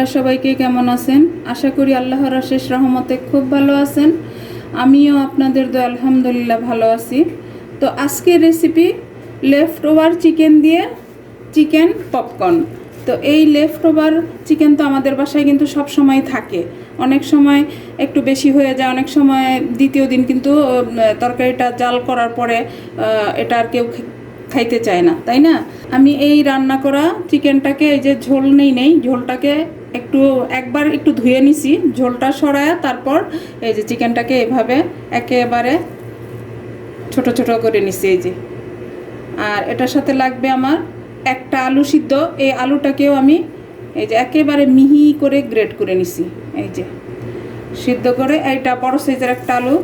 আপনারা সবাইকে কেমন আছেন? আশা করি আল্লাহর অশেষ রহমতে খুব ভালো আছেন। আমিও আপনাদের দোয়া আলহামদুলিল্লাহ ভালো আছি। তো আজকের রেসিপি লেফট ওভার চিকেন দিয়ে চিকেন পপকর্ন। তো এই লেফট ওভার চিকেন তো আমাদের বাসায় কিন্তু সব সময় থাকে, অনেক সময় একটু বেশি হয়ে যায়, অনেক সময় দ্বিতীয় দিন কিন্তু তরকারিটা জাল করার পরে এটা আর কেউ খাইতে চায় না, তাই না? আমি এই রান্না করা চিকেনটাকে এই যে ঝোল নেই ঝোলটাকে একবার একটু ধুয়ে নিছি, ঝোলটা সরায়া তারপর এই যে চিকেনটাকে এভাবে একেবারে ছোট ছোট করে নিছি এই যে। আর এটার সাথে লাগবে আমার একটা আলু সিদ্ধ, এই আলুটাকেও আমি এই যে একেবারে মিহি করে গ্রেট করে নিছি, এই যে সিদ্ধ করে। এইটা বড় সাইজের একটা আলু,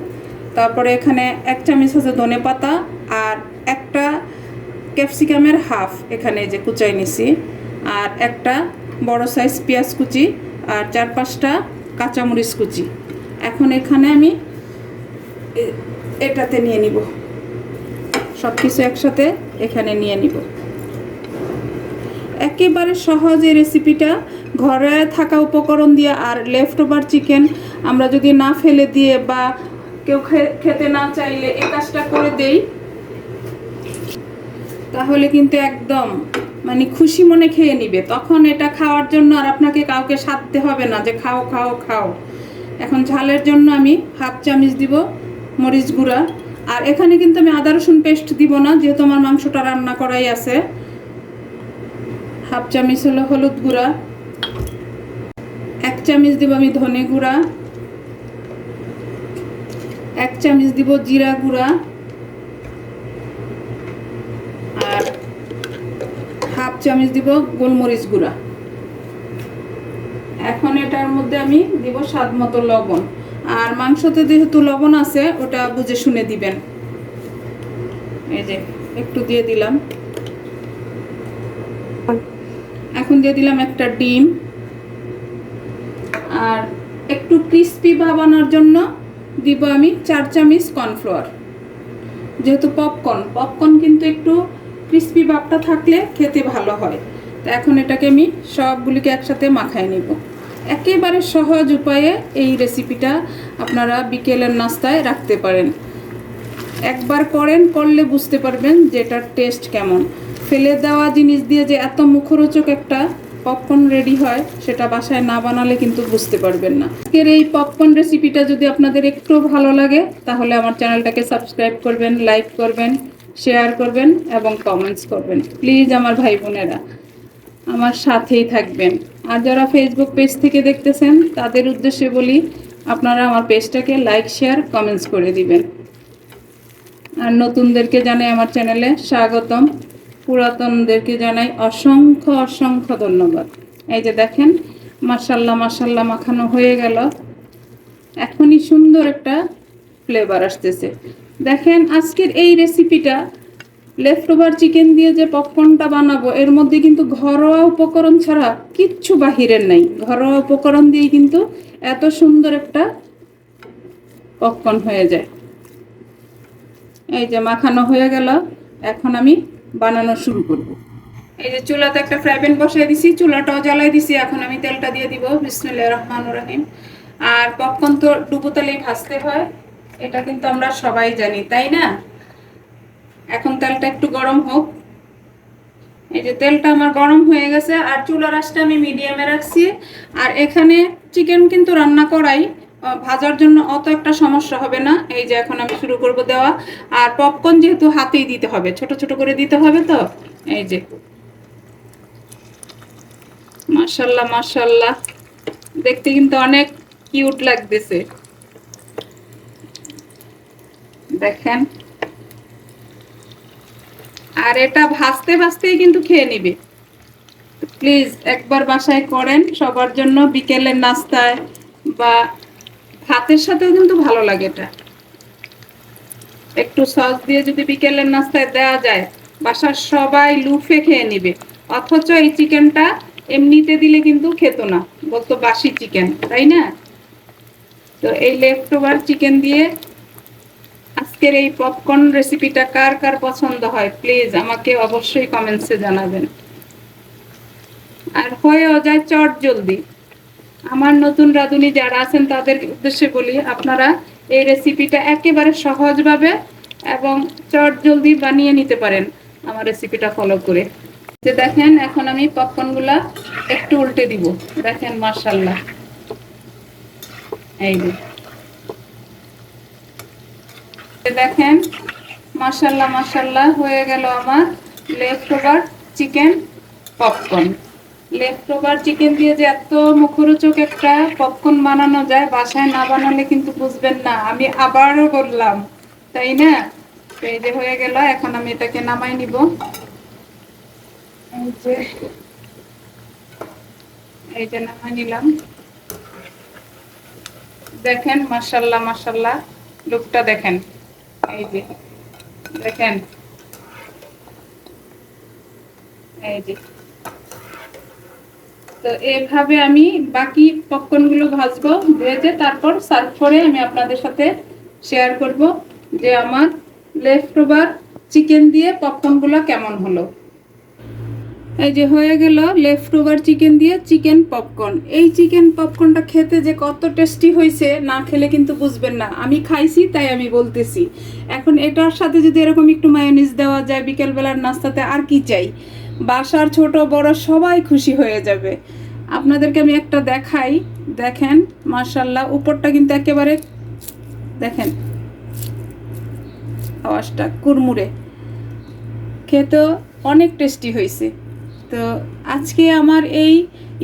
তারপরে এখানে 1 চামচ আছে ধনে পাতা, আর একটা ক্যাপসিকামের হাফ এখানে যে কুচাই নিছি, আর একটা বড় সাইজ পেঁয়াজ কুচি, আর 4-5টা কাঁচামরিচ কুচি। এখন এখানে আমি এটাতে নিয়ে নিব, সব কিছু একসাথে এখানে নিয়ে নিব। একেবারে সহজ এই রেসিপিটা, ঘরে থাকা উপকরণ দিয়ে। আর লেফট ওভার চিকেন আমরা যদি না ফেলে দিয়ে বা কেউ খেতে না চাইলে এই কাজটা করে দেই, তাহলে কিন্তু একদম মানে খুশি মনে খেয়ে নিবে। তখন এটা খাওয়ার জন্য আর আপনাকে কাউকে সাধতে হবে না যে খাও খাও খাও। এখন ঝালের জন্য আমি 1/2 চামচ দিব মরিচ গুঁড়া, আর এখানে কিন্তু আমি আদা রসুন পেস্ট দিব না, যেহেতু আমার মাংসটা রান্না করাই আছে। 1/2 চামচ হলো হলুদ গুঁড়া, 1 চামচ দিব আমি ধনে গুঁড়া, 1 চামচ দিব জিরা গুঁড়া, আর 1/2 চামচ দিব গোলমরিচ গুঁড়া। এখন এটার মধ্যে আমি দিব স্বাদ মতো লবণ, আর মাংসতে যেহেতু লবণ আছে ওটা বুঝে শুনে দিবেন। এই যে একটু দিয়ে দিলাম। এখন দিয়ে দিলাম একটা ডিম, আর একটু ক্রিস্পি ভাবানোর জন্য দিব আমি 4 চামচ কর্নফ্লাওয়ার। যেহেতু পপকর্ন কিন্তু একটু ক্রিস্পি ভাবটা থাকলে খেতে ভালো হয়। তো এখন এটাকে আমি সবগুলিকে একসাথে মাখায় নিব। একেবারে সহজ উপায়ে এই রেসিপিটা আপনারা বিকেলের নাস্তায় রাখতে পারেন। একবার করলে বুঝতে পারবেন যে এটার টেস্ট কেমন। ফেলে দেওয়া জিনিস দিয়ে যে এত মুখরোচক একটা পপকর্ন রেডি হয়, সেটা বাসায় না বানালে কিন্তু বুঝতে পারবেন না। আজকের এই পপকর্ন রেসিপিটা যদি আপনাদের একটু ভালো লাগে, তাহলে আমার চ্যানেলটাকে সাবস্ক্রাইব করবেন, লাইক করবেন, শেয়ার করবেন এবং কমেন্টস করবেন। প্লিজ আমার ভাই বোনেরা আমার সাথেই থাকবেন। আর যারা ফেসবুক পেজ থেকে দেখতেছেন তাদের উদ্দেশ্যে বলি, আপনারা আমার পেজটাকে লাইক, শেয়ার, কমেন্টস করে দিবেন। আর নতুনদেরকে জানাই আমার চ্যানেলে স্বাগতম, পুরাতনদেরকে জানাই অসংখ্য অসংখ্য ধন্যবাদ। এই যে দেখেন, মাশাল্লাহ মাশাল্লাহ মাখানো হয়ে গেল। এখনই সুন্দর একটা ফ্লেভার আসতেছে। দেখেন আজকের এই রেসিপিটা লেফট ওভার চিকেন দিয়ে যে পপকর্নটা বানাবো, এর মধ্যে কিন্তু ঘরোয়া উপকরণ ছাড়া কিচ্ছু বাহিরের নাই। ঘরোয়া উপকরণ দিয়ে কিন্তু এত সুন্দর একটা পপকর্ন হয়ে যায়। এই যে মাখানো হয়ে গেল, এখন আমি বানানো শুরু করব। এই যে চুলাতে একটা ফ্রাই প্যান বসিয়ে দিছি, চুলাটাও জ্বালাই দিছি। এখন আমি তেলটা দিয়ে দিব, বিসমিল্লাহির রহমানির রহিম। আর পপকর্ন তো ডুবো তেলেই ভাজতে হয়, এটা কিন্তু আমরা সবাই জানি, তাই না? এখন তেলটা একটু গরম হোক। এই যে তেলটা আমার গরম হয়ে গেছে, আর চুলার আঁচটা আমি মিডিয়ামে রাখছি। আর এখানে চিকেন কিন্তু রান্না করাই, ভাজার জন্য অত একটা সমস্যা হবে না। এই যে এখন আমি শুরু করব দেওয়া। আর পপকর্ন যেহেতু হাতেই দিতে হবে, ছোট ছোট করে দিতে হবে। তো এই যে মাশাল্লাহ মাশাল্লাহ, দেখতে কিন্তু অনেক কিউট লাগতেছে। দেখেন, আর এটা ভাজতে ভাজতেই কিন্তু খেয়ে নিবে। প্লিজ একবার বাসায় করেন সবার জন্য, বিকেলের নাস্তায় বা ভাতের সাথেও কিন্তু ভালো লাগে। এটা একটু সস দিয়ে যদি বিকেলের নাস্তায় দেওয়া যায়, বাসার সবাই লুফে খেয়ে নিবে। অথচ এই চিকেনটা এমনিতে দিলে কিন্তু খেত না, বলতো বাসি চিকেন, তাই না? তো এই লেফট ওভার চিকেন দিয়ে আজকের এই পপকর্ন রেসিপিটা কার কার পছন্দ হয়, প্লিজ আমাকে অবশ্যই কমেন্টসে জানাবেন। আর হয়েও যায় চট জলদি। আমার নতুন রাঁধুনি যারা আছেন তাদের উদ্দেশ্যে বলি, আপনারা এই রেসিপিটা একেবারে সহজভাবে এবং চটজলদি বানিয়ে নিতে পারেন আমার রেসিপিটা ফলো করে। যে দেখেন এখন আমি পপকর্নগুলা একটু উল্টে দিব, দেখেন মাশাআল্লাহ, এই যে দেখেন মাশাআল্লাহ মাশাআল্লাহ হয়ে গেল আমার left over chicken popcorn. Left over chicken দিয়ে যে এত মুখরোচক একটা পপকর্ন বানানো যায়, বাসায় না বানালে কিন্তু বুঝবেন না। আমি আবারও বললাম, তাই না? তো এই যে হয়ে গেল, এখন আমি এটাকে নামাই নিব। এই যে নামাই নিলাম, দেখেন মাশাআল্লাহ মাশাআল্লাহ লুকটা দেখেন, এই যে দেখেন, এই যে। তো এইভাবে আমি বাকি পপকর্নগুলো ভাজবো, ভেজে তারপর সার্ভ করে আমি আপনাদের সাথে শেয়ার করব যে আমার লেফট ওভার চিকেন দিয়ে পপকর্নগুলো কেমন হলো। এই যে হয়ে গেল লেফট ওভার চিকেন দিয়ে চিকেন পপকর্ন। এই চিকেন পপকর্নটা খেতে যে কত টেস্টি হয়েছে, না খেলে কিন্তু বুঝবেন না। আমি খাইছি তাই আমি বলতেছি। এখন এটার সাথে যদি এরকম একটু মায়োনিজ দেওয়া যায় বিকেলবেলার নাস্তাতে, আর কি চাই? বাসার ছোট বড় সবাই খুশি হয়ে যাবে। আপনাদেরকে আমি একটা দেখাই, দেখেন মাশাআল্লাহ, উপরটা কিন্তু একেবারে দেখেন আওয়াজটা কুরমুরে, খেতে অনেক টেস্টি হয়েছে। তো আজকে আমার এই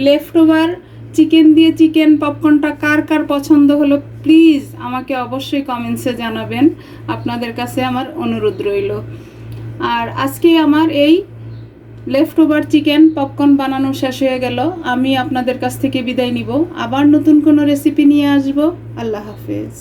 লেফট ওভার চিকেন দিয়ে চিকেন পপকর্নটা কার কার পছন্দ হলো প্লিজ আমাকে অবশ্যই কমেন্টসে জানাবেন, আপনাদের কাছে আমার অনুরোধ রইল। আর আজকে আমার এই লেফট ওভার চিকেন পপকর্ন বানানো শেষ হয়ে গেল। আমি আপনাদের কাছ থেকে বিদায় নিব, আবার নতুন কোনো রেসিপি নিয়ে আসব। আল্লাহ হাফেজ।